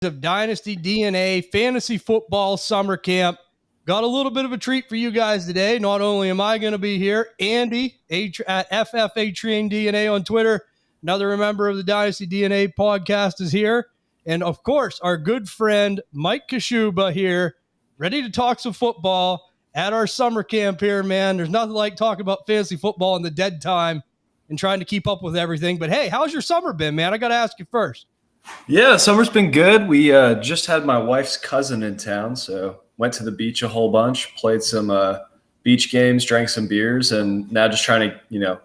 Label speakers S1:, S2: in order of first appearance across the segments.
S1: of Dynasty DNA Fantasy Football Summer Camp. Got a little bit of a treat for you guys today. Not only am I going to be here, Andy at FFA DNA on Twitter, another member of the Dynasty DNA podcast, is here. And of course, our good friend Mike Kashuba here, ready to talk some football at our summer camp here, man. There's nothing like talking about fantasy football in the dead time and trying to keep up with everything. But hey, how's your summer been, man? I got to ask you first.
S2: Yeah, summer's been good. We just had my wife's cousin in town, so went to the beach a whole bunch, played some beach games, drank some beers, and now just trying to,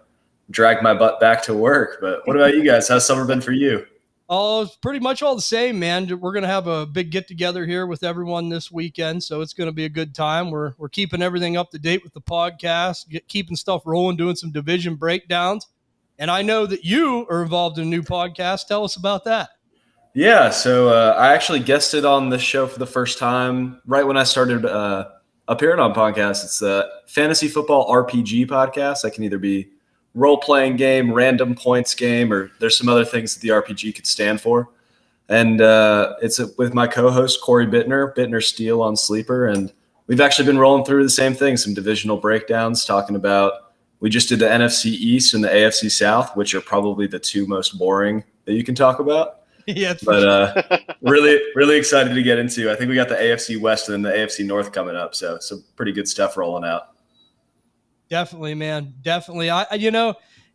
S2: drag my butt back to work. But what about you guys? How's summer been for you?
S1: Oh, it's pretty much all the same, man. We're going to have a big get-together here with everyone this weekend, so it's going to be a good time. We're keeping everything up to date with the podcast, keeping stuff rolling, doing some division breakdowns. And I know that you are involved in a new podcast. Tell us about that.
S2: Yeah, so I actually guested on this show for the first time right when I started appearing on podcasts. It's the Fantasy Football RPG podcast. That can either be role-playing game, random points game, or there's some other things that the RPG could stand for. And it's with my co-host, Corey Bittner Steele on Sleeper. And we've actually been rolling through the same thing, some divisional breakdowns, talking about we just did the NFC East and the AFC South, which are probably the two most boring that you can talk about.
S1: Yeah,
S2: but really excited to get into. I think we got the AFC West and then the AFC North coming up, so some pretty good stuff rolling out.
S1: Definitely, man. Definitely.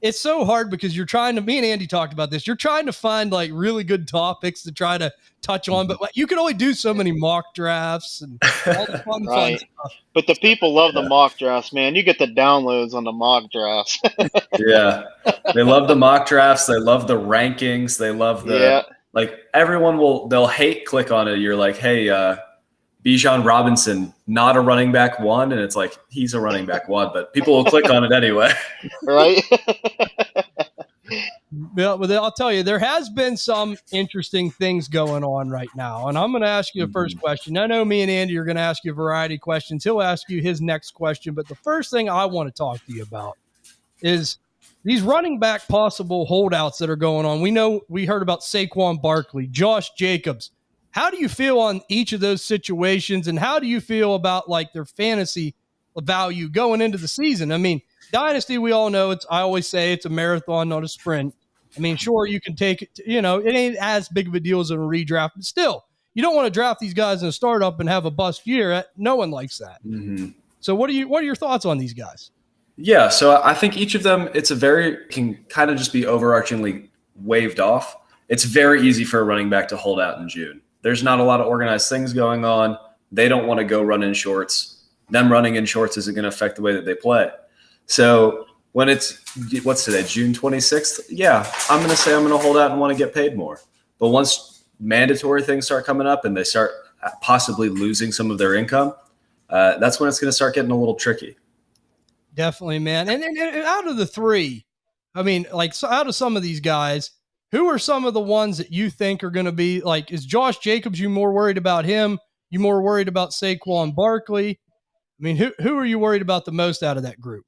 S1: It's so hard because you're trying to, me and Andy talked about this. You're trying to find like really good topics to try to touch on, but you can only do so many mock drafts and all the fun stuff.
S3: But the people love the mock drafts, man. You get the downloads on the mock drafts.
S2: Yeah. They love the mock drafts. They love the rankings. They love they'll hate click on it. You're like, hey, Bijan Robinson, not a running back one. And it's like, he's a running back one, but people will click on it anyway.
S3: Right.
S1: Yeah, but I'll tell you, there has been some interesting things going on right now. And I'm going to ask you the first question. I know me and Andy are going to ask you a variety of questions. He'll ask you his next question. But the first thing I want to talk to you about is these running back possible holdouts that are going on. We heard about Saquon Barkley, Josh Jacobs. How do you feel on each of those situations, and how do you feel about like their fantasy value going into the season? I mean, Dynasty, we all know I always say it's a marathon, not a sprint. I mean, sure, you can take it, it ain't as big of a deal as a redraft, but still, you don't want to draft these guys in a startup and have a bust year. No one likes that. Mm-hmm. So what are your thoughts on these guys?
S2: Yeah, so I think each of them, can kind of just be overarchingly waved off. It's very easy for a running back to hold out in June. There's not a lot of organized things going on. They don't want to go run in shorts. Them running in shorts isn't going to affect the way that they play. So when what's today, June 26th? Yeah, I'm going to say I'm going to hold out and want to get paid more. But once mandatory things start coming up and they start possibly losing some of their income, that's when it's going to start getting a little tricky.
S1: Definitely, man. And out of the three, I mean, like out of some of these guys, who are some of the ones that you think are going to be like, is Josh Jacobs, you more worried about him? You more worried about Saquon Barkley? I mean, who are you worried about the most out of that group?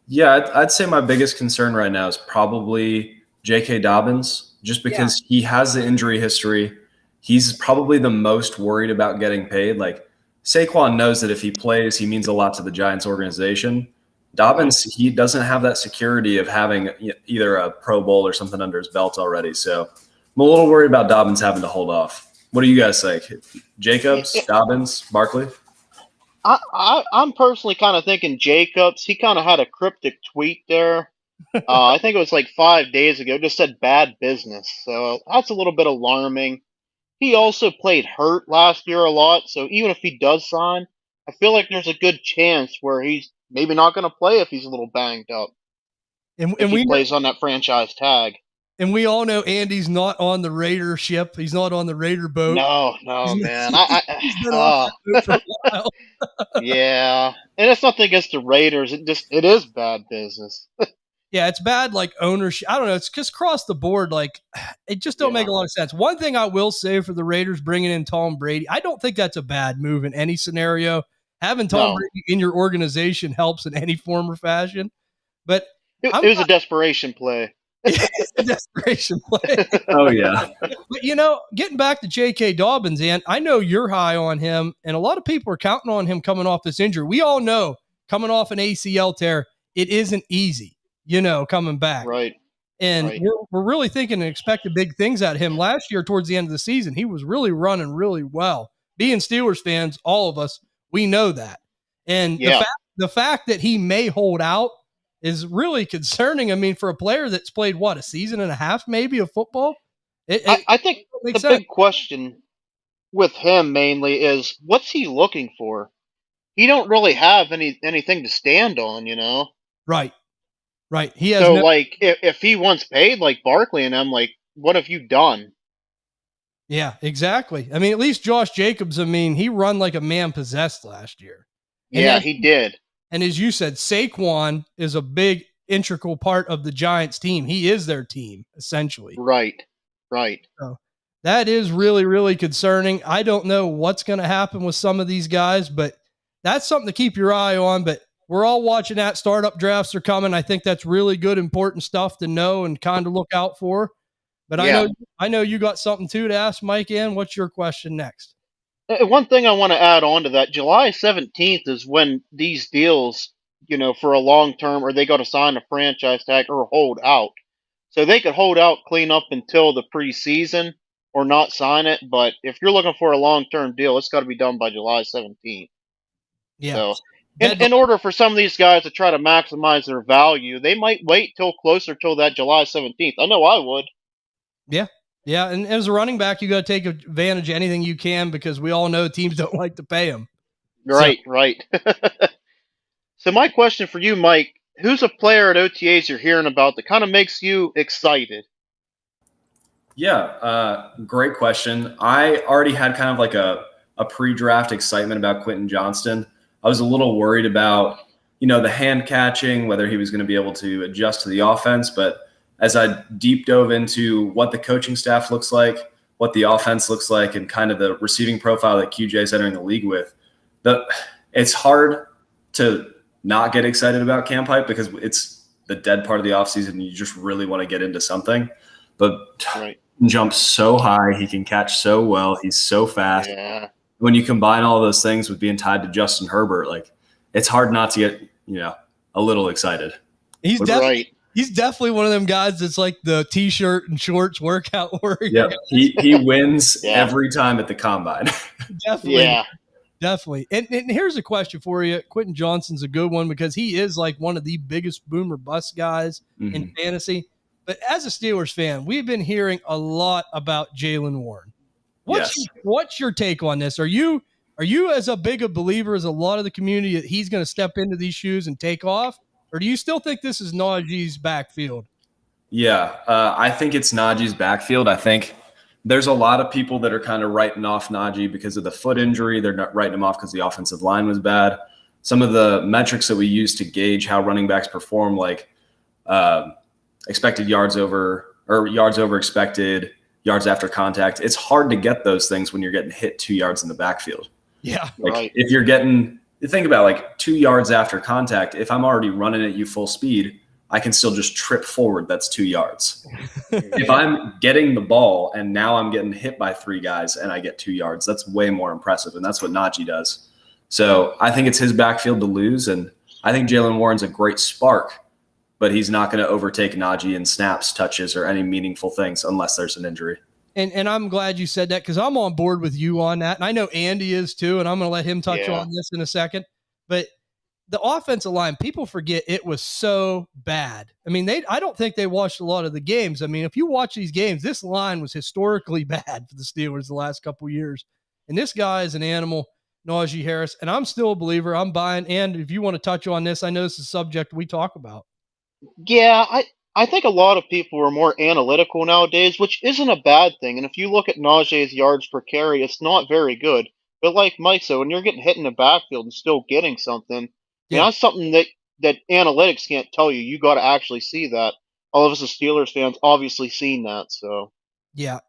S2: Yeah, I'd say my biggest concern right now is probably J.K. Dobbins, just because he has the injury history. He's probably the most worried about getting paid. Like Saquon knows that if he plays, he means a lot to the Giants organization. Dobbins, he doesn't have that security of having either a Pro Bowl or something under his belt already. So I'm a little worried about Dobbins having to hold off. What do you guys think? Jacobs, Dobbins, Barkley?
S3: I'm personally kind of thinking Jacobs. He kind of had a cryptic tweet there. I think it was like 5 days ago. Just said bad business. So that's a little bit alarming. He also played hurt last year a lot. So even if he does sign, I feel like there's a good chance where he's maybe not going to play if he's a little banged up. And he plays on that franchise tag.
S1: And we all know Andy's not on the Raider ship. He's not on the Raider boat.
S3: No, man. He's been off that boat for a while. Yeah. And it's nothing against the Raiders. It is bad business.
S1: Yeah, it's bad, like, ownership. I don't know. It's just across the board. Like, it just don't make a lot of sense. One thing I will say for the Raiders bringing in Tom Brady, I don't think that's a bad move in any scenario. Having Tom Brady in your organization helps in any form or fashion. But
S3: it was a desperation play.
S1: It's a desperation play.
S2: Oh, yeah.
S1: But, getting back to J.K. Dobbins, and I know you're high on him, and a lot of people are counting on him coming off this injury. We all know coming off an ACL tear, it isn't easy, coming back.
S3: Right.
S1: And
S3: right.
S1: we're really thinking and expecting big things out of him. Last year, towards the end of the season, he was really running really well. Being Steelers fans, all of us, we know that. And the fact that he may hold out is really concerning. I mean, for a player that's played, a season and a half maybe of football?
S3: I think the big question with him mainly is, what's he looking for? He don't really have anything to stand on,
S1: Right. Right. He has
S3: if he wants paid like Barkley and them, like, what have you done?
S1: Yeah, exactly. I mean, at least Josh Jacobs, he run like a man possessed last year.
S3: And he did.
S1: And as you said, Saquon is a big integral part of the Giants team. He is their team, essentially.
S3: Right.
S1: So that is really, really concerning. I don't know what's going to happen with some of these guys, but that's something to keep your eye on. But we're all watching that. Startup drafts are coming. I think that's really good, important stuff to know and kind of look out for. But I know you got something too to ask Mike in. What's your question next?
S3: One thing I want to add on to that, July 17th is when these deals, for a long term, or they got to sign a franchise tag or hold out. So they could hold out, clean up until the preseason or not sign it. But if you're looking for a long-term deal, it's got to be done by July 17th.
S1: Yeah.
S3: So in order for some of these guys to try to maximize their value, they might wait till closer till that July 17th. I know I would.
S1: Yeah. Yeah. And as a running back, you got to take advantage of anything you can because we all know teams don't like to pay them.
S3: Right. So my question for you, Mike, who's a player at OTAs you're hearing about that kind of makes you excited?
S2: Yeah, great question. I already had kind of like a pre-draft excitement about Quentin Johnston. I was a little worried about, the hand catching, whether he was going to be able to adjust to the offense. But as I deep dove into what the coaching staff looks like, what the offense looks like, and kind of the receiving profile that QJ is entering the league with, it's hard to not get excited about Camp Hype because it's the dead part of the offseason and you just really want to get into something. But he jumps so high, he can catch so well, he's so fast.
S3: Yeah.
S2: When you combine all those things with being tied to Justin Herbert, like, it's hard not to get, a little excited.
S1: He's definitely one of them guys that's like the t-shirt and shorts workout warrior.
S2: Yeah, he wins every time at the combine.
S1: Definitely. Yeah. Definitely. And here's a question for you. Quentin Johnston's a good one because he is like one of the biggest boomer bust guys in fantasy. But as a Steelers fan, we've been hearing a lot about Jaylen Warren. What's your take on this? Are you as a big a believer as a lot of the community that he's going to step into these shoes and take off? Or do you still think this is Najee's backfield?
S2: Yeah, I think it's Najee's backfield. I think there's a lot of people that are kind of writing off Najee because of the foot injury. They're not writing him off because the offensive line was bad. Some of the metrics that we use to gauge how running backs perform, like expected yards over or yards over expected, yards after contact. It's hard to get those things when you're getting hit 2 yards in the backfield.
S1: Yeah.
S2: If you're getting – think about like 2 yards after contact. If I'm already running at you full speed, I can still just trip forward. That's 2 yards. If I'm getting the ball and now I'm getting hit by 3 guys and I get 2 yards, that's way more impressive, and that's what Najee does. So I think it's his backfield to lose, and I think Jaylen Warren's a great spark, but he's not going to overtake Najee in snaps, touches, or any meaningful things unless there's an injury.
S1: And I'm glad you said that because I'm on board with you on that. And I know Andy is too, and I'm going to let him touch on this in a second. But the offensive line, people forget it was so bad. I mean, I don't think they watched a lot of the games. I mean, if you watch these games, this line was historically bad for the Steelers the last couple of years. And this guy is an animal, Najee Harris. And I'm still a believer. I'm buying. And if you want to touch on this, I know this is a subject we talk about.
S3: Yeah, I think a lot of people are more analytical nowadays, which isn't a bad thing. And if you look at Najee's yards per carry, it's not very good. But like Mike said, when you're getting hit in the backfield and still getting something, that's something that analytics can't tell you. You got to actually see that. All of us as Steelers fans obviously seen that. So
S1: yeah.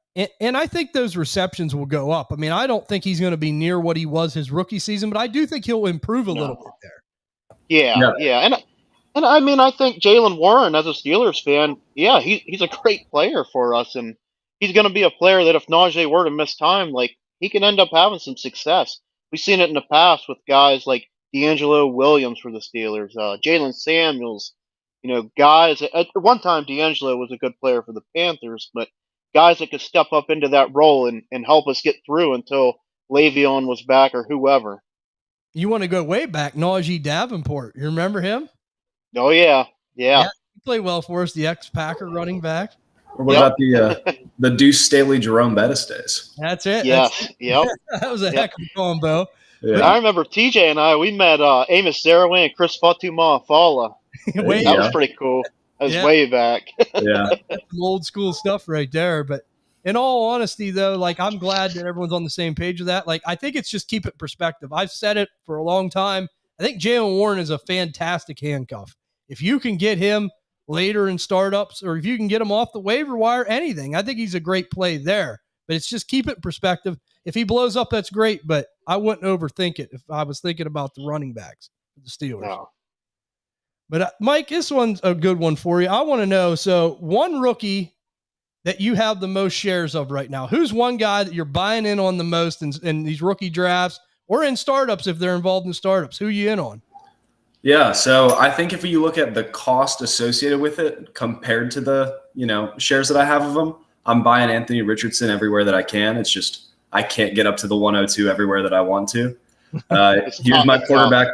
S1: And I think those receptions will go up. I mean, I don't think he's going to be near what he was his rookie season, but I do think he'll improve a little bit there.
S3: Yeah. And I mean, I think Jalen Warren, as a Steelers fan, yeah, he's a great player for us, and he's going to be a player that if Najee were to miss time, like he can end up having some success. We've seen it in the past with guys like D'Angelo Williams for the Steelers, Jalen Samuels, guys. At one time, D'Angelo was a good player for the Panthers, but guys that could step up into that role and help us get through until Le'Veon was back or whoever.
S1: You want to go way back, Najee Davenport. You remember him?
S3: Oh yeah, yeah.
S1: He played well for us, the ex-Packer running back.
S2: Or what about the Deuce Staley Jerome Bettis days?
S1: That's it.
S3: Yes, yep.
S1: That was a heck of a combo.
S3: Yeah. I remember TJ and I, we met Amos Saraway and Chris Fatuma Afala. That was pretty cool. That was way back.
S2: Yeah.
S1: Some old school stuff right there. But in all honesty, though, like I'm glad that everyone's on the same page with that. Like I think it's just keep it perspective. I've said it for a long time. I think Jalen Warren is a fantastic handcuff. If you can get him later in startups or if you can get him off the waiver wire, anything, I think he's a great play there. But it's just keep it in perspective. If he blows up, that's great, but I wouldn't overthink it if I was thinking about the running backs for the Steelers. No. But Mike, this one's a good one for you. I want to know, so one rookie that you have the most shares of right now, who's one guy that you're buying in on the most in these rookie drafts or in startups if they're involved in startups? Who are you in on?
S2: Yeah, so I think if you look at the cost associated with it compared to the, shares that I have of them, I'm buying Anthony Richardson everywhere that I can. It's just I can't get up to the 102 everywhere that I want to. He was my quarterback.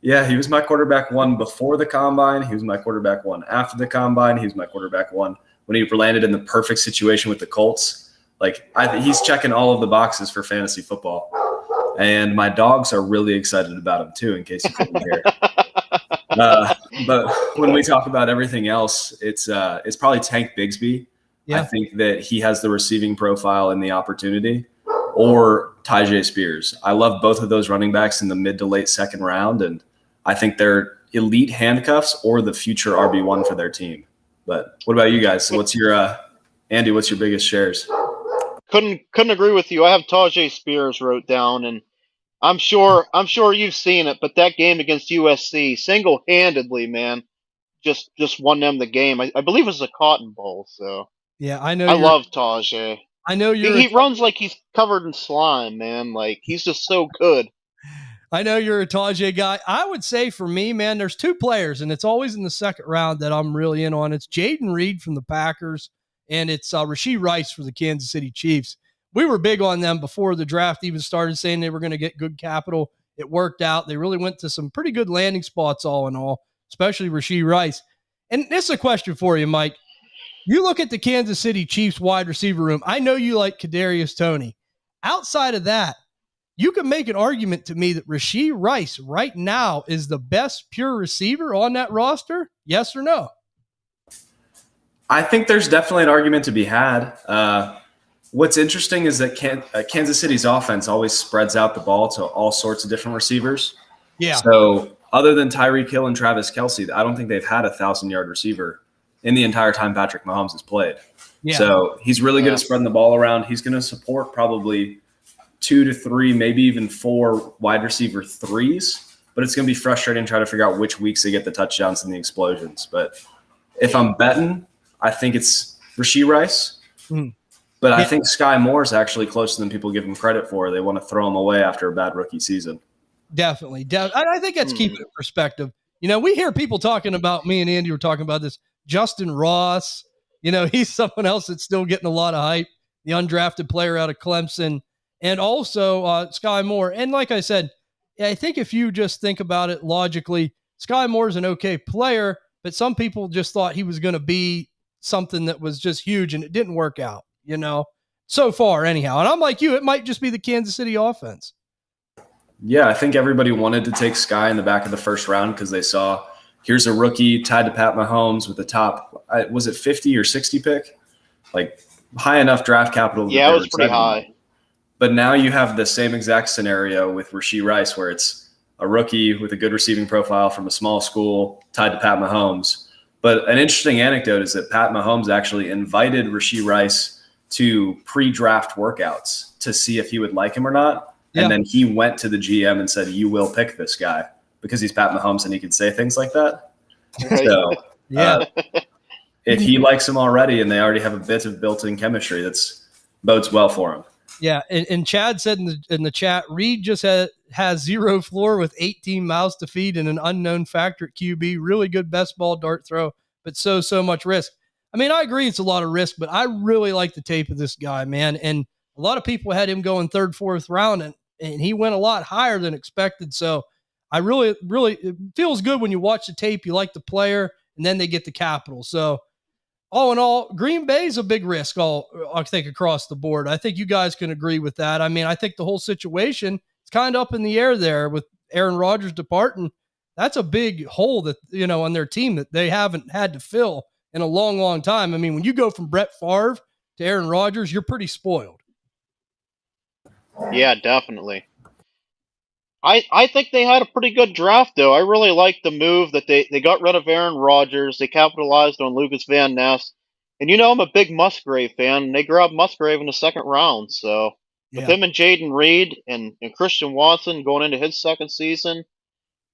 S2: Yeah, he was my quarterback one before the combine. He was my quarterback one after the combine. He was my quarterback one when he landed in the perfect situation with the Colts. Like he's checking all of the boxes for fantasy football. And my dogs are really excited about him too, in case you couldn't hear. But when we talk about everything else, it's probably Tank Bigsby. Yeah. I think that he has the receiving profile and the opportunity, or Tyjae Spears. I love both of those running backs in the mid to late second round, and I think they're elite handcuffs or the future RB1 for their team. But what about you guys? So what's your Andy? What's your biggest shares?
S3: Couldn't agree with you. I have Tyjae Spears wrote down, and I'm sure you've seen it. But that game against USC, single-handedly, man, just won them the game. I believe it was a Cotton Bowl. So
S1: yeah, I know.
S3: I love Tyjae.
S1: I know
S3: he runs like he's covered in slime, man. Like he's just so good.
S1: I know you're a Tyjae guy. I would say for me, man, there's two players, and it's always in the second round that I'm really in on. It's Jaden Reed from the Packers, and it's Rashee Rice for the Kansas City Chiefs. We were big on them before the draft even started, saying they were going to get good capital. It worked out. They really went to some pretty good landing spots all in all, especially Rashee Rice. And this is a question for you, Mike. You look at the Kansas City Chiefs wide receiver room. I know you like Kadarius Toney. Outside of that, you can make an argument to me that Rashee Rice right now is the best pure receiver on that roster. Yes or no?
S2: I think there's definitely an argument to be had. What's interesting is that Kansas City's offense always spreads out the ball to all sorts of different receivers.
S1: Yeah.
S2: So other than Tyreek Hill and Travis Kelce, I don't think they've had a 1,000-yard receiver in the entire time Patrick Mahomes has played. Yeah. So he's really good at spreading the ball around. He's going to support probably 2 to 3, maybe even 4 wide receiver threes, but it's going to be frustrating trying to figure out which weeks they get the touchdowns and the explosions. But if I'm betting, I think it's Rashee Rice. But I think Sky Moore is actually closer than people give him credit for. They want to throw him away after a bad rookie season.
S1: Definitely. I think that's keeping it perspective. We hear people talking about, me and Andy were talking about this, Justin Ross. He's someone else that's still getting a lot of hype, the undrafted player out of Clemson, and also Sky Moore. And like I said, I think if you just think about it logically, Sky Moore is an okay player, but some people just thought he was going to be something that was just huge, and it didn't work out, so far anyhow. And I'm like you, it might just be the Kansas City offense.
S2: Yeah, I think everybody wanted to take Sky in the back of the first round because they saw here's a rookie tied to Pat Mahomes with the top, was it 50 or 60 pick? Like high enough draft capital.
S3: Yeah, it was pretty high.
S2: But now you have the same exact scenario with Rashee Rice where it's a rookie with a good receiving profile from a small school tied to Pat Mahomes. But an interesting anecdote is that Pat Mahomes actually invited Rashee Rice to pre-draft workouts to see if he would like him or not. Yeah. And then he went to the GM and said, you will pick this guy because he's Pat Mahomes and he can say things like that.
S3: Right.
S2: So
S1: Yeah.
S2: if he likes him already and they already have a bit of built-in chemistry, that's bodes well for him.
S1: Yeah, and Chad said in the chat, Reed just has zero floor with 18 mouths to feed and an unknown factor at QB. Really good best ball dart throw, but so much risk. I mean, I agree it's a lot of risk, but I really like the tape of this guy, man. And a lot of people had him going third, fourth round, and he went a lot higher than expected. So I really, it feels good when you watch the tape. You like the player, and then they get the capital. So all in all, Green Bay is a big risk, I think, across the board. I think you guys can agree with that. I mean, I think the whole situation is kind of up in the air there with Aaron Rodgers departing. That's a big hole that, on their team that they haven't had to fill in a long time. I mean, when you go from Brett Favre to Aaron Rodgers, you're pretty spoiled.
S3: Yeah, definitely. I think they had a pretty good draft, though. I really like the move that they got rid of Aaron Rodgers. They capitalized on Lucas Van Ness. And I'm a big Musgrave fan, and they grabbed Musgrave in the second round. So with him and Jaden Reed and Christian Watson going into his second season,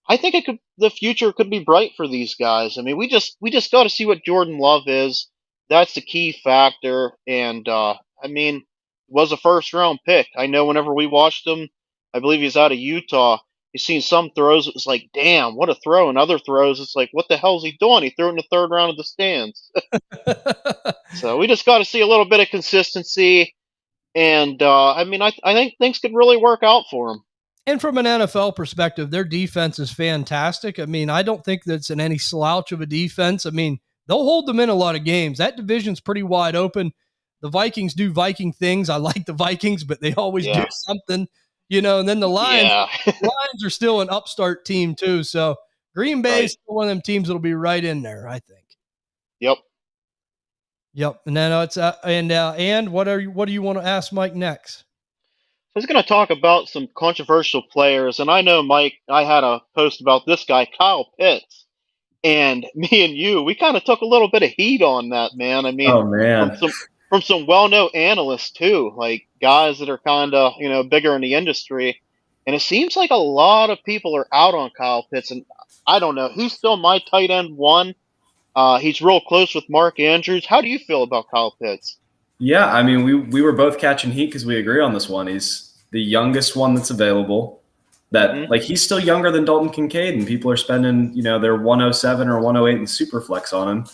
S3: I think the future could be bright for these guys. I mean, we just got to see what Jordan Love is. That's the key factor. And I mean, was a first round pick. I know whenever we watched him, I believe he's out of Utah. You've seen some throws, it was like, damn, what a throw. And other throws, it's like, what the hell's he doing? He threw it in the third round of the stands. So we just got to see a little bit of consistency. And I mean, I think things could really work out for him.
S1: And from an NFL perspective, their defense is fantastic. I mean, I don't think that's in any slouch of a defense. I mean, they'll hold them in a lot of games. That division's pretty wide open. The Vikings do Viking things. I like the Vikings, but they always do something, and then the Lions, Lions are still an upstart team too. So Green Bay is still one of them teams that'll be right in there, I think. Yep. And then it's and what do you want to ask Mike next?
S3: I was going to talk about some controversial players, and I know, Mike, I had a post about this guy, Kyle Pitts, and me and you, we kind of took a little bit of heat on that, man. I mean, from some well-known analysts too, like guys that are kind of bigger in the industry, and it seems like a lot of people are out on Kyle Pitts, and I don't know, he's still my tight end one. He's real close with Mark Andrews. How do you feel about Kyle Pitts?
S2: Yeah, I mean, we were both catching heat because we agree on this one. He's the youngest one that's available. Like, he's still younger than Dalton Kincaid, and people are spending, their 107 or 108 in Superflex on him.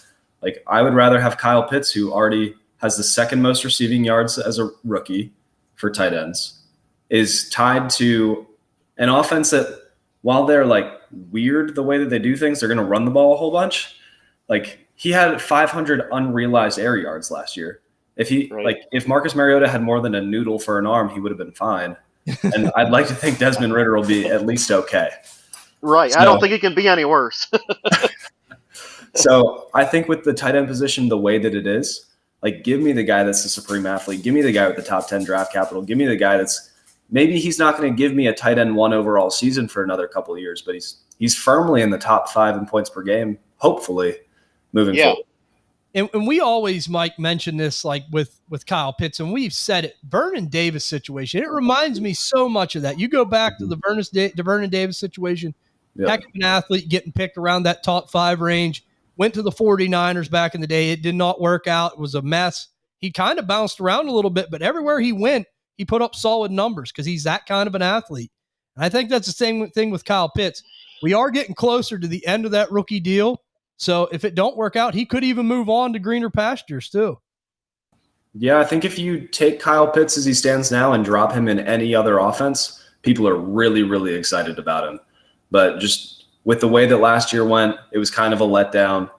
S2: Like, I would rather have Kyle Pitts, who already has the second most receiving yards as a rookie for tight ends, is tied to an offense that, while they're like weird the way that they do things, they're going to run the ball a whole bunch. Like, he had 500 unrealized air yards last year. If Marcus Mariota had more than a noodle for an arm, he would have been fine. And I'd like to think Desmond Ridder will be at least okay.
S3: Right. So, I don't think it can be any worse.
S2: So I think with the tight end position the way that it is, like, give me the guy that's the supreme athlete. Give me the guy with the top 10 draft capital. Give me the guy that's maybe he's not going to give me a tight end one overall season for another couple of years, but he's firmly in the top 5 in points per game, hopefully, moving forward.
S1: And we always, Mike, mention this, like with Kyle Pitts, and we've said it, Vernon Davis situation. It reminds me so much of that. You go back to the Vernon Davis situation, heck of an athlete getting picked around that top 5 range, went to the 49ers back in the day. It did not work out. It was a mess. He kind of bounced around a little bit, but everywhere he went, he put up solid numbers because he's that kind of an athlete. And I think that's the same thing with Kyle Pitts. We are getting closer to the end of that rookie deal. So if it don't work out, he could even move on to greener pastures too.
S2: Yeah, I think if you take Kyle Pitts as he stands now and drop him in any other offense, people are really, really excited about him. But just with the way that last year went, it was kind of a letdown.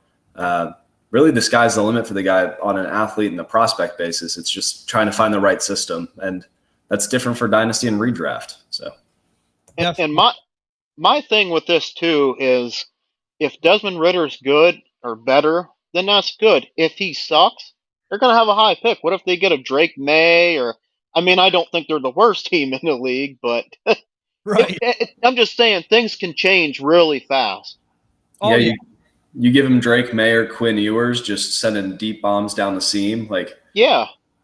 S2: Really, the sky's the limit for the guy on an athlete and a prospect basis. It's just trying to find the right system, and that's different for Dynasty and redraft. So,
S3: and my thing with this too is, if Desmond Ridder is good or better, then that's good. If he sucks, they're going to have a high pick. What if they get a Drake May? I don't think they're the worst team in the league, but
S1: right.
S3: I'm just saying things can change really fast.
S2: You give him Drake May or Quinn Ewers just sending deep bombs down the seam.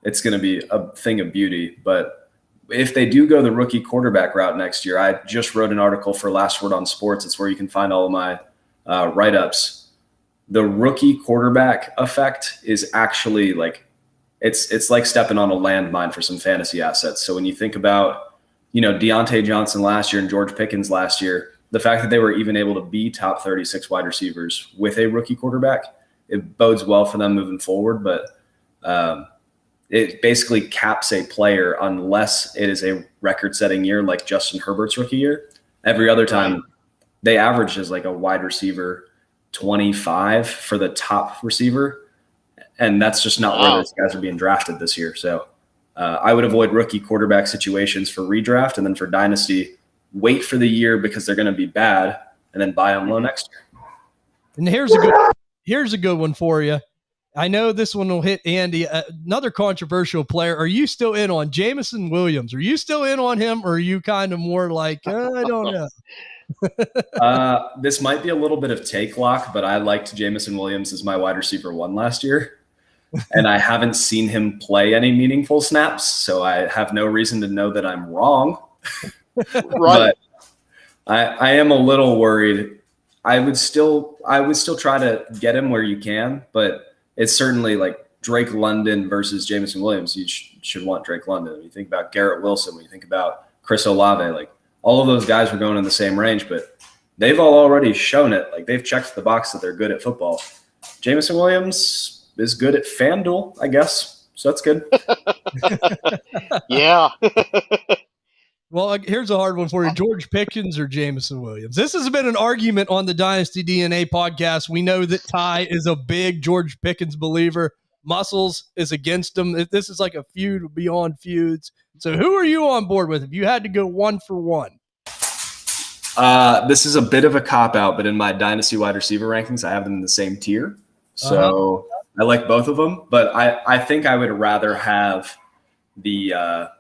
S2: It's going to be a thing of beauty. But if they do go the rookie quarterback route next year, I just wrote an article for Last Word on Sports. It's where you can find all of my write-ups. the rookie quarterback effect is actually like it's like stepping on a landmine for some fantasy assets. So when you think about, Deontay Johnson last year and George Pickens last year, the fact that they were even able to be top 36 wide receivers with a rookie quarterback, it bodes well for them moving forward. But it basically caps a player unless it is a record-setting year like Justin Herbert's rookie year. Every other time, they average as like a wide receiver 25 for the top receiver, and that's just not where those guys are being drafted this year. So I would avoid rookie quarterback situations for redraft, and then for Dynasty, wait for the year because they're going to be bad, and then buy them low next year.
S1: And here's a good one for you. I know this one will hit Andy. Another controversial player. Are you still in on Jameson Williams? Are you still in on him, or are you kind of more like, I don't know?
S2: This might be a little bit of take lock, but I liked Jameson Williams as my wide receiver 1 last year, and I haven't seen him play any meaningful snaps, so I have no reason to know that I'm wrong. But I am a little worried. I would still try to get him where you can, but it's certainly like Drake London versus Jameson Williams. You should want Drake London. When you think about Garrett Wilson, when you think about Chris Olave, like all of those guys were going in the same range, but they've all already shown it. Like they've checked the box that they're good at football. Jameson Williams is good at FanDuel, I guess. So that's good.
S3: Yeah.
S1: Well, here's a hard one for you. George Pickens or Jameson Williams? This has been an argument on the Dynasty DNA podcast. We know that Ty is a big George Pickens believer. Muscles is against him. This is like a feud beyond feuds. So who are you on board with if you had to go 1 for 1?
S2: This is a bit of a cop-out, but in my Dynasty wide receiver rankings, I have them in the same tier. So I like both of them, but I think I would rather have the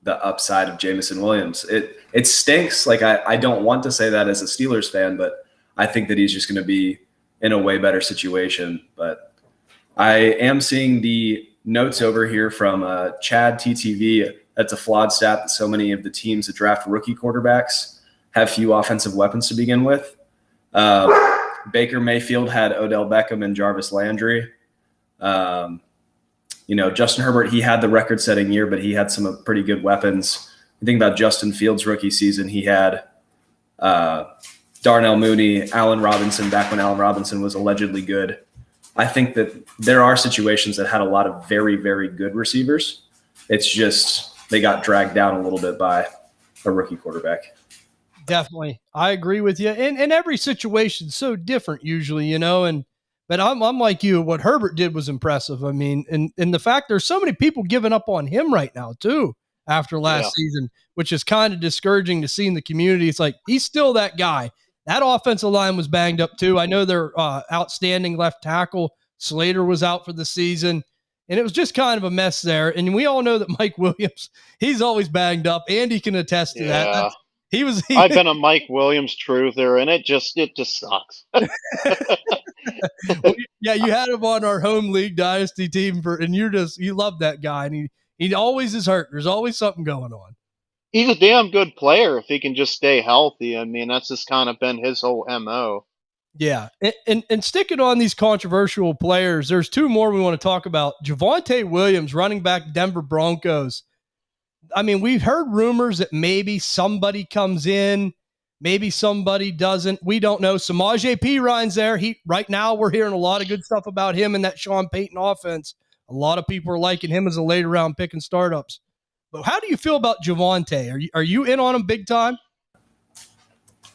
S2: upside of Jameson Williams. It stinks. Like I don't want to say that as a Steelers fan, but I think that he's just going to be in a way better situation. But I am seeing the notes over here from Chad TTV. That's a flawed stat that so many of the teams that draft rookie quarterbacks have few offensive weapons to begin with. Baker Mayfield had Odell Beckham and Jarvis Landry. Justin Herbert, he had the record-setting year, but he had some pretty good weapons. You think about Justin Fields' rookie season, he had Darnell Mooney, Allen Robinson, back when Allen Robinson was allegedly good. I think that there are situations that had a lot of very, very good receivers. It's just they got dragged down a little bit by a rookie quarterback.
S1: Definitely. I agree with you. And every situation's so different usually, but I'm like you. What Herbert did was impressive. I mean, and the fact there's so many people giving up on him right now too after last season, which is kind of discouraging to see in the community. It's like he's still that guy. That offensive line was banged up too. I know their outstanding left tackle Slater was out for the season, and it was just kind of a mess there. And we all know that Mike Williams, he's always banged up. Andy can attest to that.
S3: I've been a Mike Williams truther, and it just sucks.
S1: Well, yeah, you had him on our home league Dynasty team and you love that guy, and he always is hurt. There's always something going on.
S3: He's a damn good player if he can just stay healthy. I mean, that's just kind of been his whole MO.
S1: Yeah, and sticking on these controversial players, there's 2 more we want to talk about. Javonte Williams, running back, Denver Broncos. I mean, we've heard rumors that maybe somebody comes in, maybe somebody doesn't. We don't know. Samaje Perine's there. Right now we're hearing a lot of good stuff about him and that Sean Payton offense. A lot of people are liking him as a later round pick in startups. But how do you feel about Javonte? Are you in on him big time?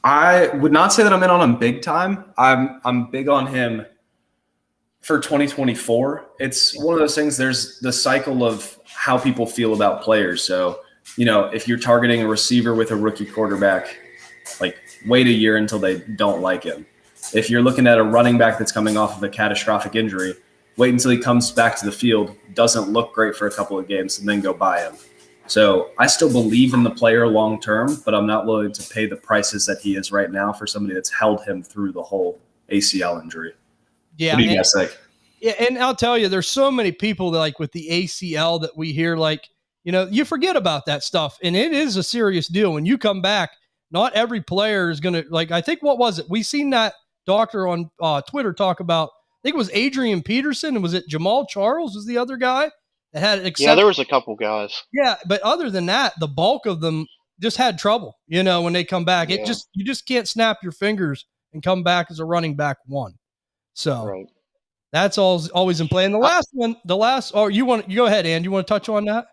S2: I would not say that I'm in on him big time. I'm big on him for 2024. It's one of those things. There's the cycle of how people feel about players. So, if you're targeting a receiver with a rookie quarterback, like wait a year until they don't like him. If you're looking at a running back that's coming off of a catastrophic injury, wait until he comes back to the field, doesn't look great for a couple of games, and then go buy him. So I still believe in the player long term, but I'm not willing to pay the prices that he is right now for somebody that's held him through the whole ACL injury.
S1: Yeah.
S2: What do you guys think?
S1: Yeah, and I'll tell you, there's so many people that, like with the ACL that we hear, like, you forget about that stuff, and it is a serious deal. When you come back, not every player is going to, like, I think, what was it? We seen that doctor on Twitter talk about, I think it was Adrian Peterson, and was it Jamal Charles was the other guy that had
S3: Yeah, there was a couple guys.
S1: Yeah, but other than that, the bulk of them just had trouble, when they come back.
S3: Yeah.
S1: You just can't snap your fingers and come back as a running back one. So
S3: Right.
S1: that's always in play. And you go ahead, Ann. You want to touch on that?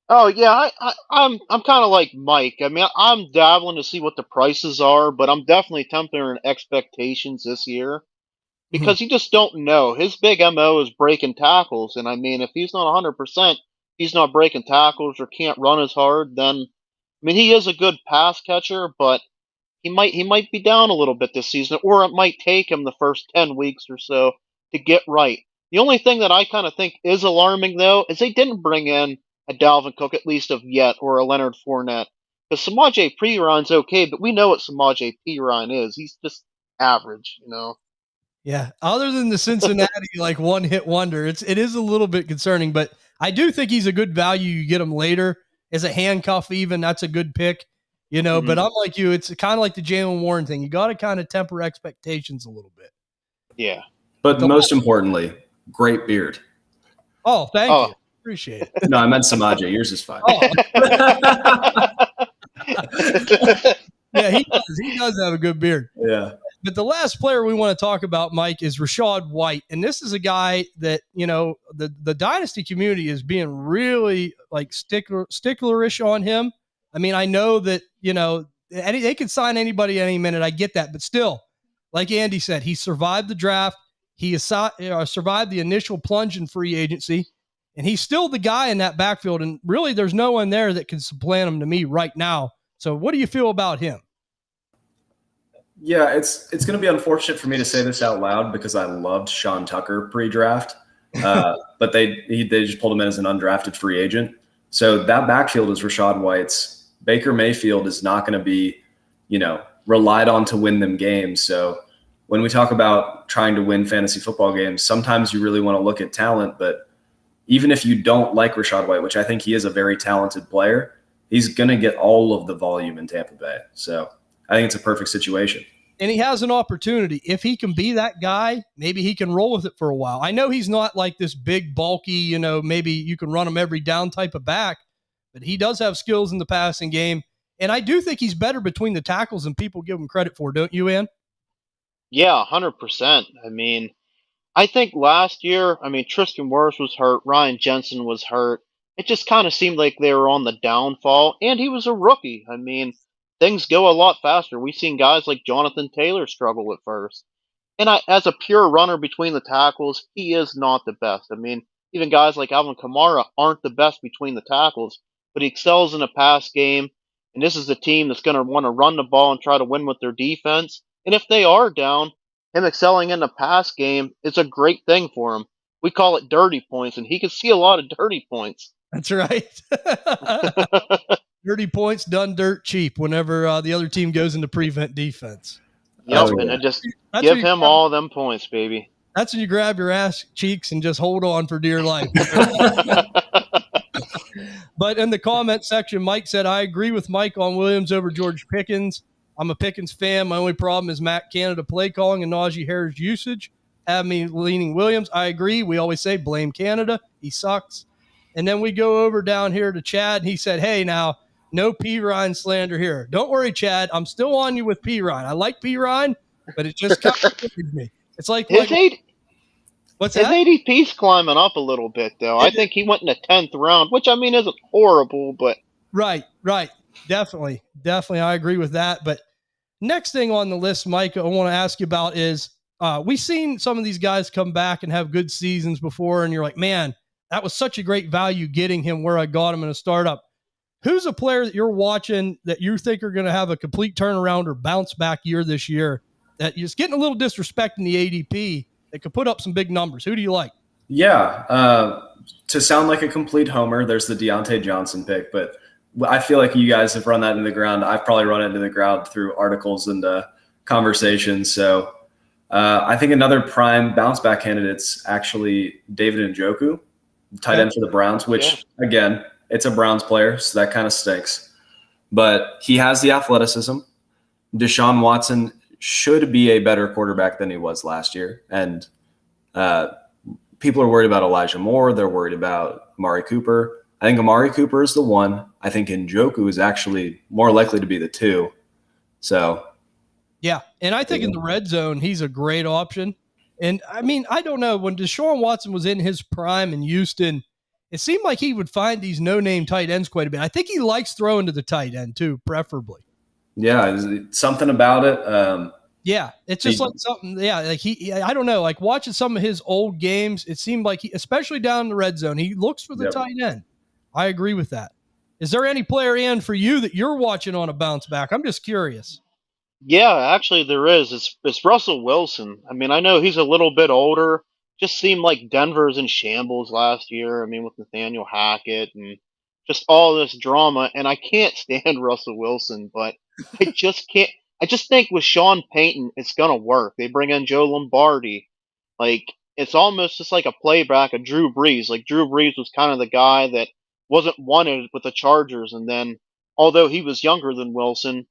S3: Oh yeah, I'm kind of like Mike. I mean, I'm dabbling to see what the prices are, but I'm definitely tempering expectations this year because you just don't know. His big MO is breaking tackles, and I mean, if he's not 100%, he's not breaking tackles or can't run as hard, then I mean, he is a good pass catcher, but he might be down a little bit this season, or it might take him the first 10 weeks or so to get right. The only thing that I kind of think is alarming, though, is they didn't bring in a Dalvin Cook, at least of yet, or a Leonard Fournette. Because Samaje Perine's okay, but we know what Samaje Perine is. He's just average,
S1: Yeah. Other than the Cincinnati one hit wonder, it is a little bit concerning, but I do think he's a good value. You get him later as a handcuff, even that's a good pick, But I'm like you. It's kind of like the Jaylen Warren thing. You got to kind of temper expectations a little bit.
S3: Yeah.
S2: But most importantly, great beard.
S1: Oh, thank you. Appreciate it.
S2: No, I meant Samaje. Yours is fine.
S1: Yeah, he does have a good beard.
S2: Yeah.
S1: But the last player we want to talk about, Mike, is Rachaad White. And this is a guy that, the Dynasty community is being really sticklerish on him. I mean, I know that, they can sign anybody any minute. I get that. But still, like Andy said, he survived the draft. He has survived the initial plunge in free agency. And he's still the guy in that backfield. And really, there's no one there that can supplant him to me right now. So what do you feel about him?
S2: Yeah, it's going to be unfortunate for me to say this out loud because I loved Sean Tucker pre-draft, but they just pulled him in as an undrafted free agent. So that backfield is Rachaad White's. Baker Mayfield is not going to be, relied on to win them games. So when we talk about trying to win fantasy football games, sometimes you really want to look at talent, but even if you don't like Rachaad White, which I think he is a very talented player, he's going to get all of the volume in Tampa Bay. So I think it's a perfect situation.
S1: And he has an opportunity. If he can be that guy, maybe he can roll with it for a while. I know he's not like this big, bulky, maybe you can run him every down type of back, but he does have skills in the passing game. And I do think he's better between the tackles than people give him credit for, don't you, Ann?
S3: Yeah, 100%. I mean, I think last year, Tristan Wirfs was hurt. Ryan Jensen was hurt. It just kind of seemed like they were on the downfall, and he was a rookie. I mean, things go a lot faster. We've seen guys like Jonathan Taylor struggle at first. And as a pure runner between the tackles, he is not the best. I mean, even guys like Alvin Kamara aren't the best between the tackles, but he excels in a pass game. And this is a team that's going to want to run the ball and try to win with their defense. And if they are down, him excelling in the pass game is a great thing for him. We call it dirty points, and he can see a lot of dirty points.
S1: That's right. Dirty points done dirt cheap whenever the other team goes into prevent defense.
S3: Yep, and I just give him all them points, baby.
S1: That's when you grab your ass cheeks and just hold on for dear life. But in the comment section, Mike said, I agree with Mike on Williams over George Pickens. I'm a Pickens fan. My only problem is Matt Canada play calling and Najee Harris usage. Have me leaning Williams. I agree. We always say blame Canada. He sucks. And then we go over down here to Chad, and he said, hey, now, no Perine slander here. Don't worry, Chad. I'm still on you with Perine. I like Perine, but it just kind of me. It's like what's
S3: his
S1: that?
S3: ADP's climbing up a little bit, though. I think he went in the 10th round, which, isn't horrible, but...
S1: Right. Definitely. I agree with that. But next thing on the list, Mike, I want to ask you about is we've seen some of these guys come back and have good seasons before, and you're like, man, that was such a great value getting him where I got him in a startup. Who's a player that you're watching that you think are going to have a complete turnaround or bounce back year this year that you're just getting a little disrespect in the ADP that could put up some big numbers? Who do you like?
S2: Yeah. To sound like a complete homer, there's the Deontay Johnson pick, but I feel like you guys have run that into the ground. I've probably run it into the ground through articles and conversations. So I think another prime bounce back candidate's actually David Njoku, tight end for the Browns, which again, it's a Browns player, so that kind of stinks. But he has the athleticism. Deshaun Watson should be a better quarterback than he was last year. And people are worried about Elijah Moore. They're worried about Amari Cooper. I think Amari Cooper is the one. I think Njoku is actually more likely to be the two. So,
S1: yeah. And I think in the red zone, he's a great option. And I mean, I don't know, when Deshaun Watson was in his prime in Houston, it seemed like he would find these no-name tight ends quite a bit. I think he likes throwing to the tight end too, preferably.
S2: Yeah, something about it.
S1: Yeah, it's just like something. Yeah, like I don't know. Like watching some of his old games, it seemed like especially down in the red zone, he looks for the tight end. I agree with that. Is there any player in for you that you're watching on a bounce back? I'm just curious.
S3: Yeah, actually there is. It's Russell Wilson. I mean, I know he's a little bit older. Just seemed like Denver's in shambles last year. I mean, with Nathaniel Hackett and just all this drama. And I can't stand Russell Wilson, but I just can't. I just think with Sean Payton, it's gonna work. They bring in Joe Lombardi. Like it's almost just like a playback of Drew Brees. Like Drew Brees was kind of the guy that wasn't wanted with the Chargers, and then although he was younger than Wilson,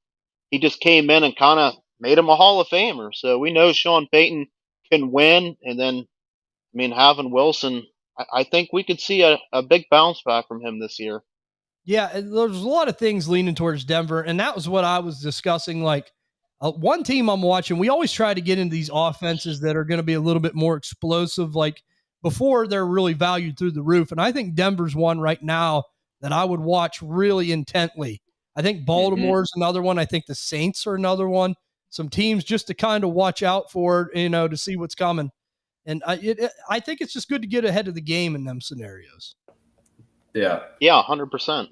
S3: he just came in and kind of made him a Hall of Famer. So we know Sean Payton can win, and then I mean having Wilson, I think we could see a big bounce back from him this year.
S1: Yeah, there's a lot of things leaning towards Denver, and that was what I was discussing. Like one team I'm watching, we always try to get into these offenses that are going to be a little bit more explosive, like before they're really valued through the roof. And I think Denver's one right now that I would watch really intently. I think Baltimore's another one. I think the Saints are another one. Some teams just to kind of watch out for, to see what's coming. And I think it's just good to get ahead of the game in them scenarios.
S2: Yeah.
S3: Yeah, 100%.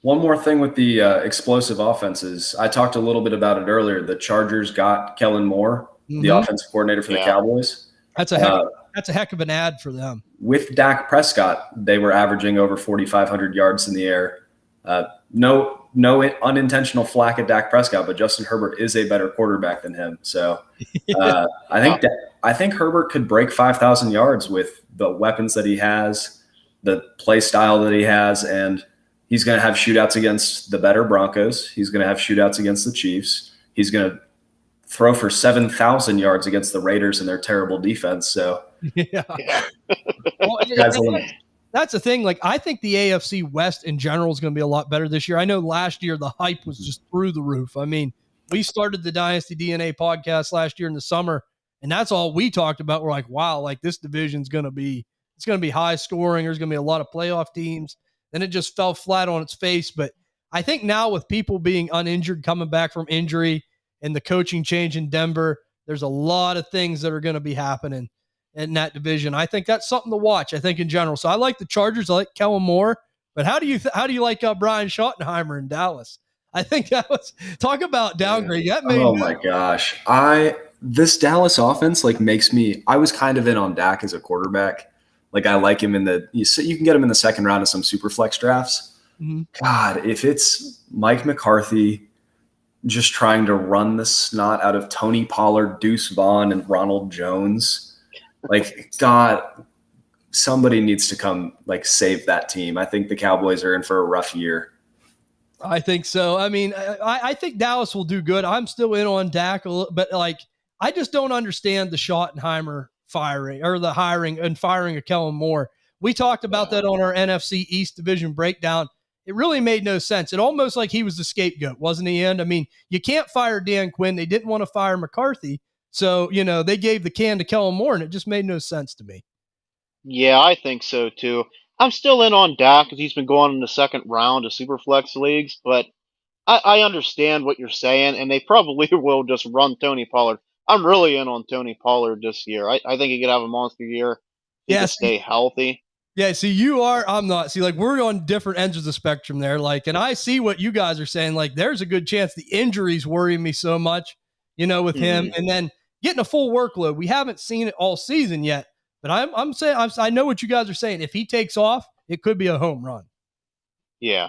S2: One more thing with the explosive offenses. I talked a little bit about it earlier. The Chargers got Kellen Moore, the offensive coordinator for the Cowboys.
S1: That's a heck of an ad for them.
S2: With Dak Prescott, they were averaging over 4,500 yards in the air. No unintentional flack at Dak Prescott, but Justin Herbert is a better quarterback than him. So I think Herbert could break 5,000 yards with the weapons that he has, the play style that he has, and he's going to have shootouts against the better Broncos. He's going to have shootouts against the Chiefs. He's going to throw for 7,000 yards against the Raiders and their terrible defense. So
S1: Well, that's the thing. Like, I think the AFC West in general is going to be a lot better this year. I know last year the hype was just through the roof. I mean, we started the Dynasty DNA podcast last year in the summer, and that's all we talked about. We're like, wow, like this division's going to be high scoring. There's going to be a lot of playoff teams. Then it just fell flat on its face. But I think now with people being uninjured, coming back from injury, and the coaching change in Denver, there's a lot of things that are going to be happening in that division. I think that's something to watch, I think, in general. So I like the Chargers. I like Kellen Moore. But how do you like Brian Schottenheimer in Dallas? I think that was – talk about downgrade.
S2: My gosh. This Dallas offense makes me – I was kind of in on Dak as a quarterback. I like him you can get him in the second round of some super flex drafts. Mm-hmm. God, if it's Mike McCarthy – just trying to run the snot out of Tony Pollard, Deuce Vaughn, and Ronald Jones. God, somebody needs to come save that team. I think the Cowboys are in for a rough year.
S1: I think so. I mean, I think Dallas will do good. I'm still in on Dak, but I just don't understand the Schottenheimer firing or the hiring and firing of Kellen Moore. We talked about that on our NFC East division breakdown. It really made no sense. It almost like he was the scapegoat, wasn't he? I mean, you can't fire Dan Quinn. They didn't want to fire McCarthy. So, they gave the can to Kellen Moore, and it just made no sense to me.
S3: Yeah, I think so, too. I'm still in on Dak because he's been going in the second round of Superflex leagues, but I understand what you're saying, and they probably will just run Tony Pollard. I'm really in on Tony Pollard this year. I think he could have a monster year. He could stay healthy.
S1: Yeah, see, you are, I'm not. See, we're on different ends of the spectrum there. And I see what you guys are saying. There's a good chance the injuries worry me so much, with him. And then getting a full workload. We haven't seen it all season yet. But I'm saying, I know what you guys are saying. If he takes off, it could be a home run.
S3: Yeah.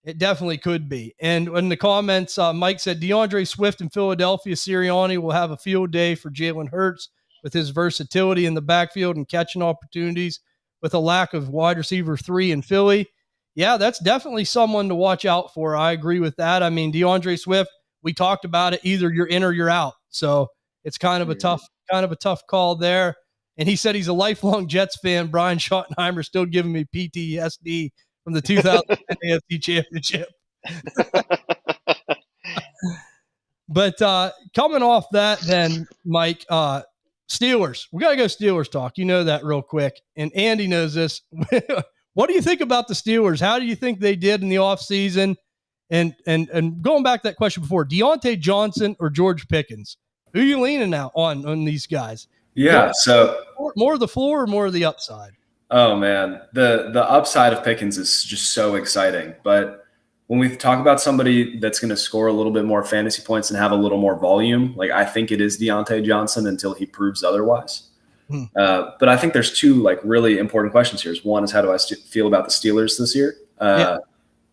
S1: It definitely could be. And in the comments, Mike said, DeAndre Swift in Philadelphia, Sirianni will have a field day for Jalen Hurts with his versatility in the backfield and catching opportunities. With a lack of wide receiver 3 in Philly. Yeah, that's definitely someone to watch out for. I agree with that. I mean, DeAndre Swift, we talked about it. Either you're in or you're out. So it's kind of a tough call there. And he said he's a lifelong Jets fan. Brian Schottenheimer still giving me PTSD from the 2010 AFC Championship. But coming off that, then Mike, Steelers. We got to go Steelers talk. You know that real quick, and Andy knows this. What do you think about the Steelers? How do you think they did in the offseason? And going back to that question before, Deontay Johnson or George Pickens? Who are you leaning now on these guys?
S2: Yeah, so
S1: more of the floor or more of the upside?
S2: Oh man, the upside of Pickens is just so exciting. But when we talk about somebody that's going to score a little bit more fantasy points and have a little more volume, like I think it is Deontay Johnson until he proves otherwise. But I think there's two like really important questions here. One is how do I feel about the Steelers this year? I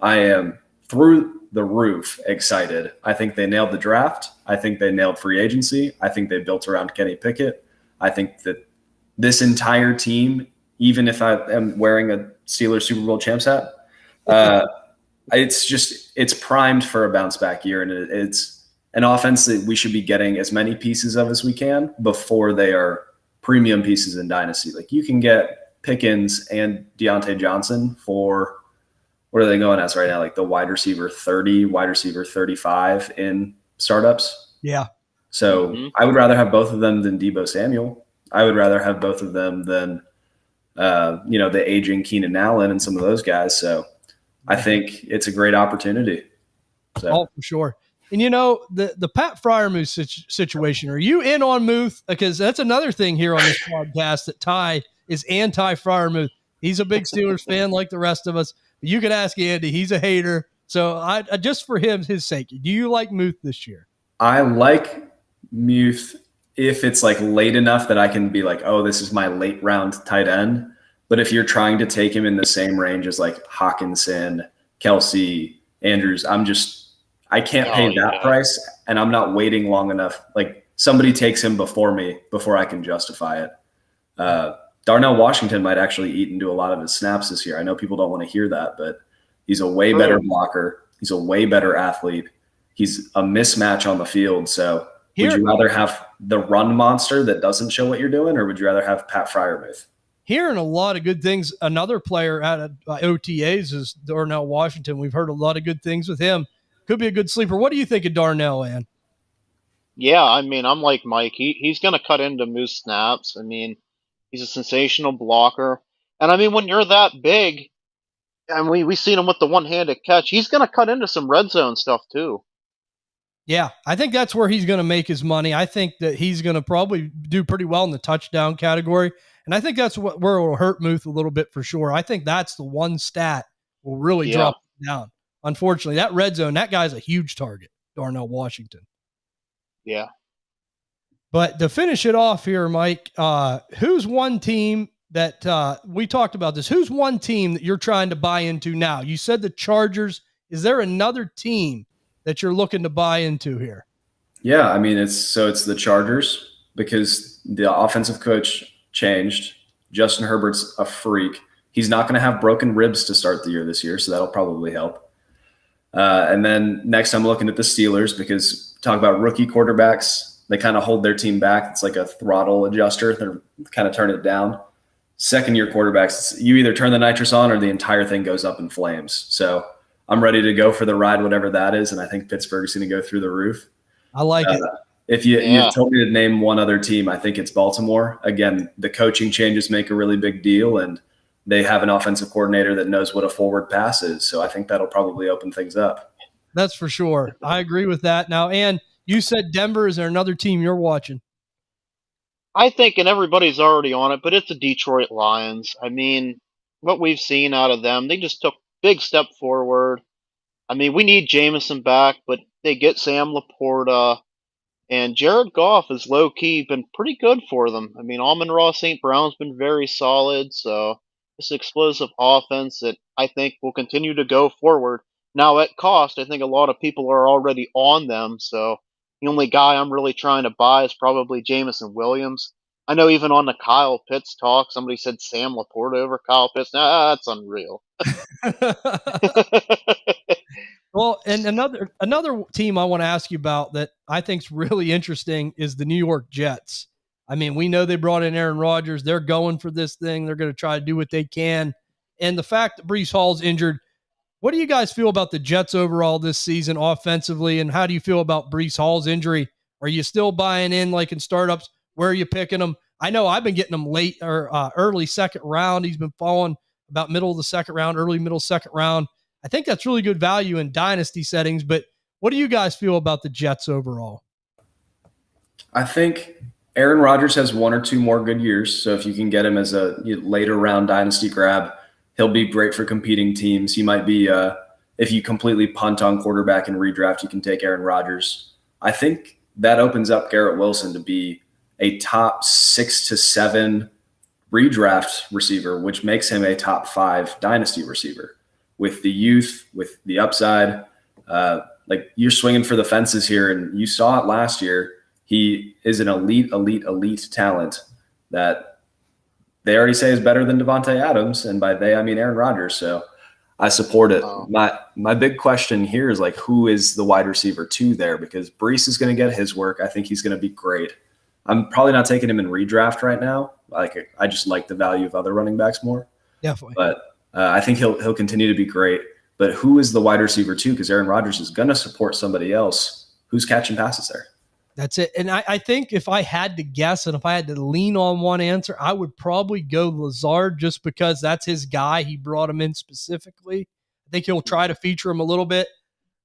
S2: am through the roof excited. I think they nailed the draft. I think they nailed free agency. I think they built around Kenny Pickett. I think that this entire team, even if I am wearing a Steelers Super Bowl champs hat, it's primed for a bounce back year. And it's an offense that we should be getting as many pieces of as we can before they are premium pieces in Dynasty. Like you can get Pickens and Deontay Johnson for, what are they going as right now? Like the wide receiver 30, wide receiver 35 in startups.
S1: Yeah.
S2: So I would rather have both of them than Deebo Samuel. I would rather have both of them than, the aging Keenan Allen and some of those guys. So I think it's a great opportunity. So.
S1: Oh, for sure. And, the Pat Freiermuth situation, are you in on Muth? Because that's another thing here on this podcast that Ty is anti-Freiermuth. He's a big Steelers fan like the rest of us. You can ask Andy. He's a hater. So I just for his sake, do you like Muth this year?
S2: I like Muth if it's like late enough that I can be like, oh, this is my late round tight end. But if you're trying to take him in the same range as like Hawkinson, Kelsey, Andrews, I can't pay that price, and I'm not waiting long enough. Like somebody takes him before me before I can justify it. Darnell Washington might actually eat into a lot of his snaps this year. I know people don't want to hear that, but he's a way better blocker. He's a way better athlete. He's a mismatch on the field. So would you rather have the run monster that doesn't show what you're doing, or would you rather have Pat Freiermuth?
S1: Hearing a lot of good things. Another player out of OTAs is Darnell Washington. We've heard a lot of good things with him. Could be a good sleeper. What do you think of Darnell, Ann?
S3: Yeah, I mean, I'm like Mike. He's going to cut into Moose snaps. I mean, he's a sensational blocker. And I mean, when you're that big, and we seen him with the one-handed catch, he's going to cut into some red zone stuff too.
S1: Yeah, I think that's where he's going to make his money. I think that he's going to probably do pretty well in the touchdown category. And I think that's where it will hurt Muth a little bit for sure. I think that's the one stat will really drop him down. Unfortunately, that red zone, that guy's a huge target, Darnell Washington.
S3: Yeah.
S1: But to finish it off here, Mike, who's one team that we talked about this? Who's one team that you're trying to buy into now? You said the Chargers. Is there another team that you're looking to buy into here?
S2: Yeah, I mean, it's the Chargers because the offensive coach changed. Justin Herbert's a freak. He's not going to have broken ribs to start the year this year, so that'll probably help. And then next I'm looking at the Steelers because talk about rookie quarterbacks. They kind of hold their team back. It's like a throttle adjuster. They kind of turn it down. Second-year quarterbacks, you either turn the nitrous on or the entire thing goes up in flames. So I'm ready to go for the ride, whatever that is, and I think Pittsburgh's going to go through the roof.
S1: I like it.
S2: If you told me to name one other team, I think it's Baltimore. Again, the coaching changes make a really big deal, and they have an offensive coordinator that knows what a forward pass is. So I think that'll probably open things up.
S1: That's for sure. I agree with that. Now, Ann, you said Denver. Is there another team you're watching?
S3: I think, and everybody's already on it, but it's the Detroit Lions. I mean, what we've seen out of them, they just took big step forward. I mean, we need Jameson back, but they get Sam Laporta. And Jared Goff is low-key been pretty good for them. I mean, Amon-Ra St. Brown's been very solid, so this explosive offense that I think will continue to go forward. Now, at cost, I think a lot of people are already on them, so the only guy I'm really trying to buy is probably Jameson Williams. I know even on the Kyle Pitts talk, somebody said Sam Laporta over Kyle Pitts. Nah, that's unreal.
S1: Well, and another team I want to ask you about that I think is really interesting is the New York Jets. I mean, we know they brought in Aaron Rodgers. They're going for this thing. They're going to try to do what they can. And the fact that Breece Hall's injured, what do you guys feel about the Jets overall this season offensively? And how do you feel about Breece Hall's injury? Are you still buying in like in startups? Where are you picking them? I know I've been getting them late or early second round. He's been falling about middle of the second round, early middle second round. I think that's really good value in dynasty settings, but what do you guys feel about the Jets overall?
S2: I think Aaron Rodgers has 1 or 2 more good years. So if you can get him as a later round dynasty grab, he'll be great for competing teams. He might be, if you completely punt on quarterback and redraft, you can take Aaron Rodgers. I think that opens up Garrett Wilson to be a top 6 to 7 redraft receiver, which makes him a top 5 dynasty receiver. With the youth, with the upside, like you're swinging for the fences here, and you saw it last year. He is an elite talent that they already say is better than Devontae Adams, and by they I mean Aaron Rodgers. So I support it. My big question here is like, who is the wide receiver 2 there? Because Breece is going to get his work. I think he's going to be great. I'm probably not taking him in redraft right now. Like I just like the value of other running backs more.
S1: Definitely,
S2: but. I think he'll continue to be great, but who is the wide receiver 2? Because Aaron Rodgers is going to support somebody else who's catching passes there.
S1: That's it. And I think if I had to guess and if I had to lean on one answer, I would probably go Lazard just because that's his guy. He brought him in specifically. I think he'll try to feature him a little bit,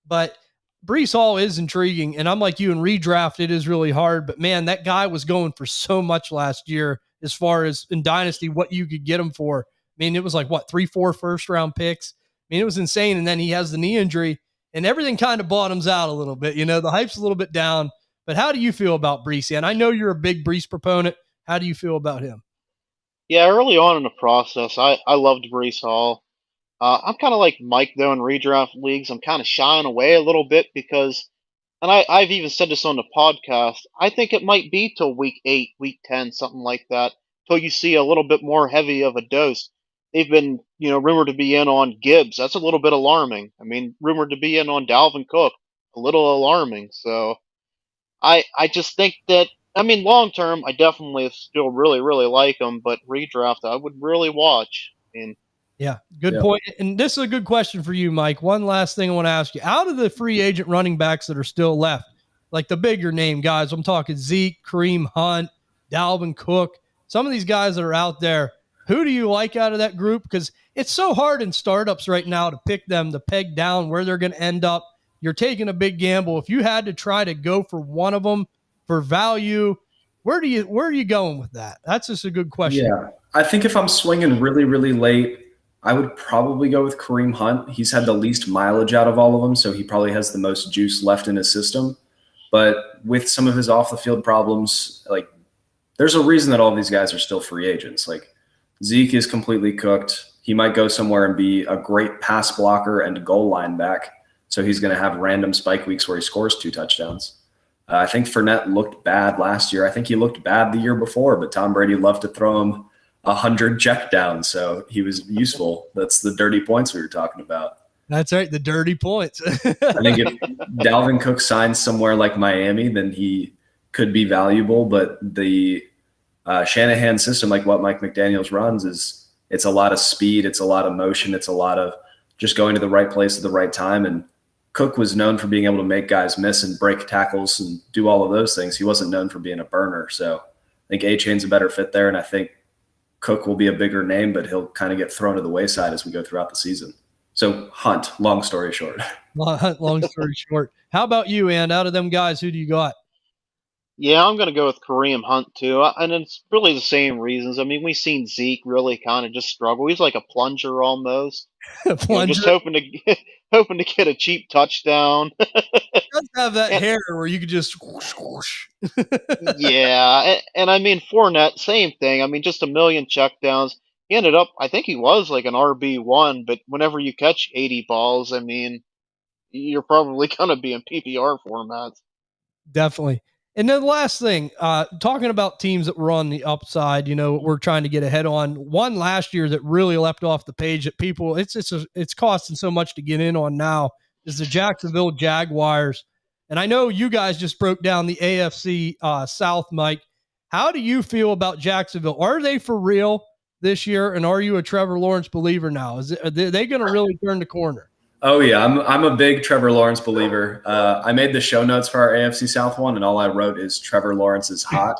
S1: but Breece Hall is intriguing. And I'm like you, in redraft, it is really hard. But man, that guy was going for so much last year as far as in Dynasty, what you could get him for. I mean, it was like, 3-4 first-round picks. I mean, it was insane. And then he has the knee injury, and everything kind of bottoms out a little bit. You know, the hype's a little bit down. But how do you feel about Breece? And I know you're a big Breece proponent. How do you feel about him?
S3: Yeah, early on in the process, I loved Breece Hall. I'm kind of like Mike, though, in redraft leagues. I'm kind of shying away a little bit because, and I've even said this on the podcast, I think it might be till week 8, week 10, something like that, till you see a little bit more heavy of a dose. They've been, rumored to be in on Gibbs. That's a little bit alarming. I mean, rumored to be in on Dalvin Cook. A little alarming. So I just think that, I mean, long term, I definitely still really, really like him, but redraft, I would really watch.
S1: Yeah, good point. And this is a good question for you, Mike. One last thing I want to ask you. Out of the free agent running backs that are still left, like the bigger name guys, I'm talking Zeke, Kareem Hunt, Dalvin Cook, some of these guys that are out there, who do you like out of that group? Because it's so hard in startups right now to pick them, to peg down where they're going to end up. You're taking a big gamble. If you had to try to go for one of them for value, where are you going with that? That's just a good question.
S2: Yeah, I think if I'm swinging really, really late, I would probably go with Kareem Hunt. He's had the least mileage out of all of them, so he probably has the most juice left in his system. But with some of his off-the-field problems, like there's a reason that all these guys are still free agents. Like Zeke is completely cooked. He might go somewhere and be a great pass blocker and goal line back. So he's going to have random spike weeks where he scores 2 touchdowns. I think Fournette looked bad last year. I think he looked bad the year before, but Tom Brady loved to throw him 100 check downs, so he was useful. That's the dirty points we were talking about.
S1: That's right, the dirty points.
S2: I think if Dalvin Cook signs somewhere like Miami, then he could be valuable, but the Shanahan system, like what Mike McDaniels runs, it's a lot of speed, it's a lot of motion, it's a lot of just going to the right place at the right time. And Cook was known for being able to make guys miss and break tackles and do all of those things. He wasn't known for being a burner. So I think A-Chain's a better fit there, and I think Cook will be a bigger name, but he'll kind of get thrown to the wayside as we go throughout the season. So Hunt, long story short.
S1: Long story short. How about you, and out of them guys, who do you got?
S3: Yeah, I'm going to go with Kareem Hunt, too. And it's really the same reasons. I mean, we've seen Zeke really kind of just struggle. He's like a plunger almost. Just hoping to get a cheap touchdown.
S1: He does have that hair where you could just squish.
S3: Yeah, and I mean, Fournette, same thing. I mean, just a million checkdowns. He ended up, I think he was like an RB1, but whenever you catch 80 balls, I mean, you're probably going to be in PPR formats.
S1: Definitely. And then the last thing, talking about teams that were on the upside, we're trying to get ahead on one last year that really leapt off the page that people it's costing so much to get in on now is the Jacksonville Jaguars. And I know you guys just broke down the AFC South, Mike. How do you feel about Jacksonville? Are they for real this year? And are you a Trevor Lawrence believer now? Are they going to really turn the corner?
S2: Oh yeah, I'm a big Trevor Lawrence believer. I made the show notes for our AFC South one, and all I wrote is Trevor Lawrence is hot.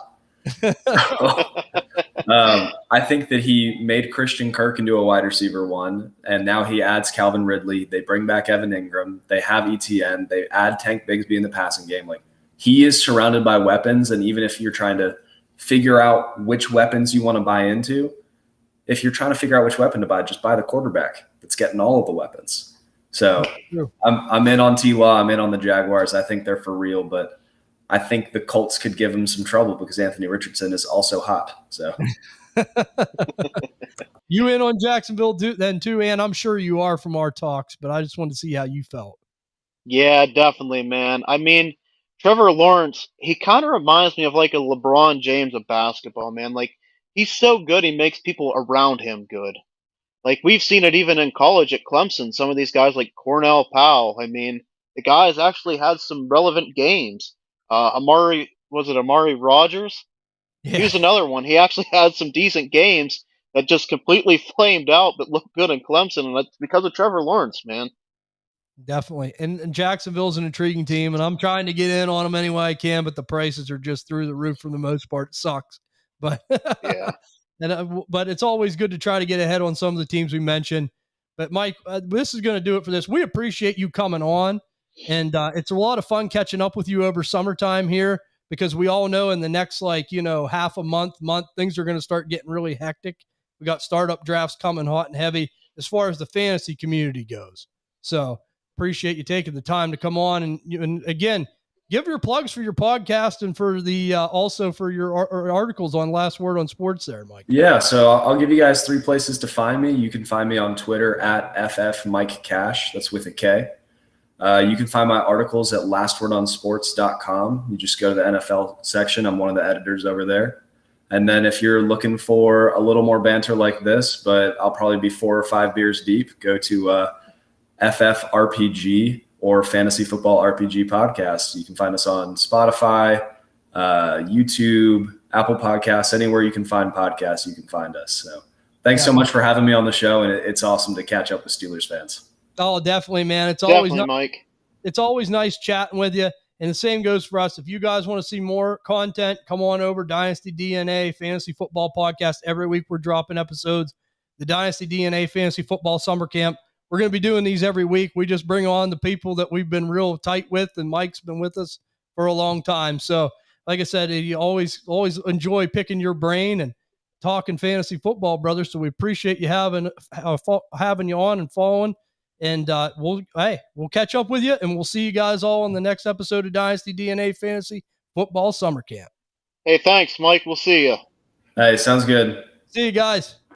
S2: I think that he made Christian Kirk into a wide receiver one, and now he adds Calvin Ridley. They bring back Evan Ingram. They have ETN. They add Tank Bigsby in the passing game. Like, he is surrounded by weapons, and even if you're trying to figure out which weapons you want to buy into, if you're trying to figure out which weapon to buy, just buy the quarterback that's getting all of the weapons. So I'm in on T-Law. I'm in on the Jaguars. I think they're for real, but I think the Colts could give them some trouble because Anthony Richardson is also hot. So
S1: you in on Jacksonville then too, Ann? I'm sure you are from our talks, but I just wanted to see how you felt.
S3: Yeah, definitely, man. I mean, Trevor Lawrence, he kind of reminds me of like a LeBron James of basketball, man. Like, he's so good, he makes people around him good. Like, we've seen it even in college at Clemson. Some of these guys like Cornell Powell. I mean, the guy's actually had some relevant games. Amari Rogers?
S1: Yeah.
S3: Here's another one. He actually had some decent games that just completely flamed out but looked good in Clemson, and that's because of Trevor Lawrence, man.
S1: Definitely. And Jacksonville's an intriguing team, and I'm trying to get in on them any way I can, but the prices are just through the roof for the most part. It sucks. But
S3: Yeah.
S1: But it's always good to try to get ahead on some of the teams we mentioned. But Mike, this is going to do it for this. We appreciate you coming on, and it's a lot of fun catching up with you over summertime here because we all know in the next half a month, things are going to start getting really hectic. We got startup drafts coming hot and heavy as far as the fantasy community goes. So appreciate you taking the time to come on and again, give your plugs for your podcast and for the also for your articles on Last Word on Sports there, Mike.
S2: Yeah, so I'll give you guys 3 places to find me. You can find me on Twitter at @FFMikeCash. That's with a K. You can find my articles at lastwordonsports.com. You just go to the NFL section. I'm one of the editors over there. And then if you're looking for a little more banter like this, but I'll probably be 4 or 5 beers deep, go to FFRPG or Fantasy Football RPG Podcast. You can find us on Spotify, YouTube, Apple Podcasts, anywhere you can find podcasts, you can find us. So thanks so much for having me on the show, and it's awesome to catch up with Steelers fans.
S1: Oh, definitely, man. It's
S3: Definitely,
S1: always
S3: Mike.
S1: It's always nice chatting with you. And the same goes for us. If you guys want to see more content, come on over. Dynasty DNA Fantasy Football Podcast. Every week we're dropping episodes. The Dynasty DNA Fantasy Football Summer Camp. We're going to be doing these every week. We just bring on the people that we've been real tight with, and Mike's been with us for a long time. So, like I said, you always enjoy picking your brain and talking fantasy football, brother. So we appreciate you having you on and following. And we'll catch up with you, and we'll see you guys all on the next episode of Dynasty DNA Fantasy Football Summer Camp.
S3: Hey, thanks, Mike. We'll see you.
S2: Hey, sounds good.
S1: See you guys.